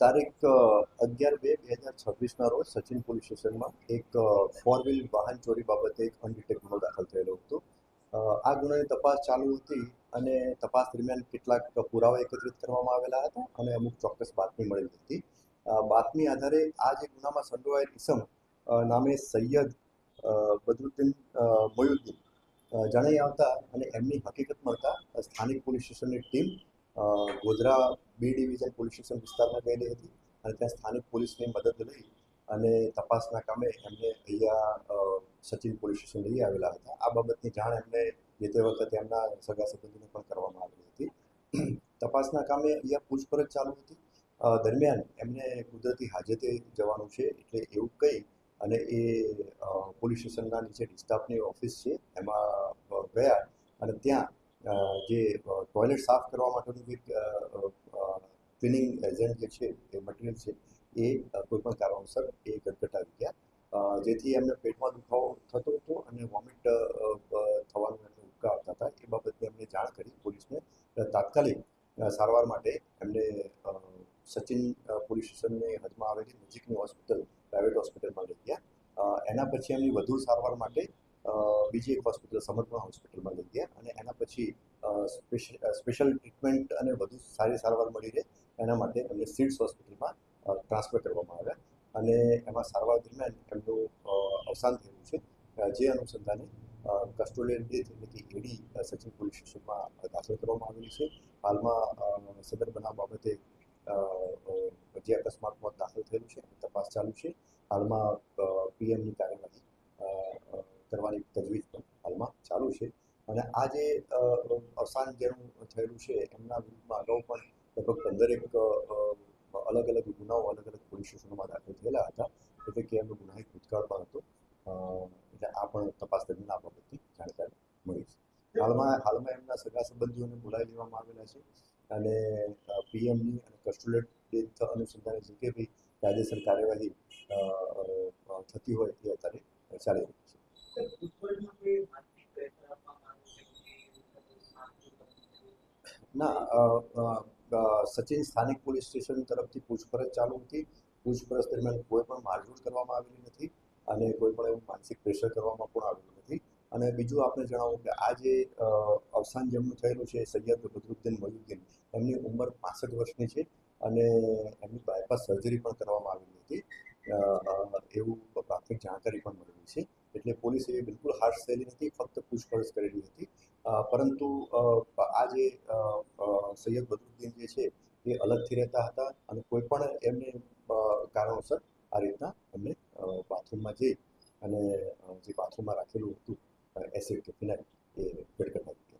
તારીખ 11/2/2026ના રોજ સચિન પોલીસ સ્ટેશનમાં એક 4 વ્હીલ વાહન ચોરી બાબતે એક અનડિટેક ગુનો દાખલ થયેલો હતો. આ ગુનાની તપાસ ચાલુ હતી અને તપાસ દરમિયાન કેટલાક પુરાવા એકત્રિત કરવામાં આવેલા હતા અને અમુક ચોક્કસ બાતમી મળેલી હતી. બાતમી આધારે આ જે ગુનામાં સંડોવાયેલ ઇસમ નામે સૈયદ બદરુદ્દીન મોયુદ્દીન જણાઈ આવતા અને એમની હકીકત મળતા સ્થાનિક પોલીસ સ્ટેશનની team Godhra B division police station વિસ્તારમાં ગયેલી હતી અને ત્યાં સ્થાનિક પોલીસની મદદ લઈ અને તપાસના કામે એમને અહીંયા સચિન પોલીસ સ્ટેશન લઈ આવેલા હતા. આ બાબતની જાણ એમને જે તે વખતે એમના સગા સંબંધીને પણ કરવામાં આવેલી હતી. તપાસના કામે અહીંયા પૂછપરછ ચાલુ હતી. દરમિયાન એમને કુદરતી હાજતે જવાનું છે એટલે એવું કહી અને એ પોલીસ સ્ટેશનના નીચે ડિસ્ટાફની ઓફિસ છે એમાં ગયા અને ત્યાં જે ટોયલેટ સાફ કરવા માટેનું જે ક્લિનિંગ એજન્ટ જે છે એ મટીરિયલ છે એ કોઈપણ કારણોસર એ ગટગટાવી ગયા, જેથી એમને પેટમાં દુખાવો થતો હતો અને વોમિટ થવાનું એમને ઉબકા આવતા હતા. એ બાબતે એમને જાણ કરી પોલીસને. તાત્કાલિક સારવાર માટે એમને સચિન પોલીસ સ્ટેશનની હદમાં આવેલી નજીકની હોસ્પિટલ પ્રાઇવેટ હોસ્પિટલમાં લઈ ગયા. એના પછી એમની વધુ સારવાર માટે બીજી એક હોસ્પિટલ સમર્પણ હોસ્પિટલમાં લઈ ગયા અને એના પછી સ્પેશિયલ ટ્રીટમેન્ટ અને વધુ સારી સારવાર મળી રહે એના માટે એમને સિડ્સ હોસ્પિટલમાં ટ્રાન્સફર કરવામાં આવ્યા અને એમાં સારવાર દરમિયાન એમનું અવસાન થયું છે. જે અનુસંધાને કસ્ટોડિયલ ડેથ એટલે કે એડી સચિન પોલીસ સ્ટેશનમાં દાખલ કરવામાં આવેલી છે. હાલમાં સદર બનાવ બાબતે જે અકસ્માત મોત દાખલ થયેલું છે તપાસ ચાલુ છે. હાલમાં પીએમની કાર્યવાહી કરવાની તજવીજ પણ હાલમાં ચાલુ છે અને આ જે અવસાન જેનું થયેલું છે એમના વિરુદ્ધમાં અગાઉ પણ લગભગ 15 અલગ અલગ ગુનાઓ અલગ અલગ પોલીસ સ્ટેશનોમાં દાખલ થયેલા હતા, એટલે કે એમનો ગુનાહિત ભૂતકાળ પણ હતો. એટલે આ પણ તપાસ દરમિયાન આ બાબતની જાણકારી મળી છે. હાલમાં એમના સગા સંબંધીઓને બોલાવી લેવામાં આવેલા છે અને પીએમની અને કસ્ટોડિયલ ડેથ અનુસંધાને જે કે ભાઈ કાયદેસર કાર્યવાહી થતી હોય એ અત્યારે ચાલી રહી છે. ના, સચિન સ્થાનિક પોલીસ સ્ટેશન તરફથી પૂછપરછ ચાલુ હતી. પૂછપરછ દરમિયાન કોઈ પણ મારઝૂડ કરવામાં આવેલી નથી અને કોઈ પણ એવું માનસિક પ્રેશર કરવામાં પણ આવેલું નથી. અને બીજું આપણે જણાવું કે આ જે અવસાન જેમનું થયેલું છે સૈયદ બદરુદ્દીન મોયુદ્દીન, એમની ઉંમર 65 વર્ષની છે અને એમની બાયપાસ સર્જરી પણ કરવામાં આવેલી હતી એવું પ્રાથમિક જાણકારી પણ મળેલી છે. એટલે પોલીસે બિલકુલ હાર્શ થયેલી નથી, ફક્ત પૂછપરછ કરેલી હતી. પરંતુ આ જે સૈયદ બદરુદ્દીન જે છે એ અલગથી રહેતા હતા અને કોઈ પણ એમને કારણોસર આ રીતના એમને બાથરૂમમાં જઈ અને જે બાથરૂમમાં રાખેલું હતું એસિડ કે ફિનાઇલ એ ગટગટાવી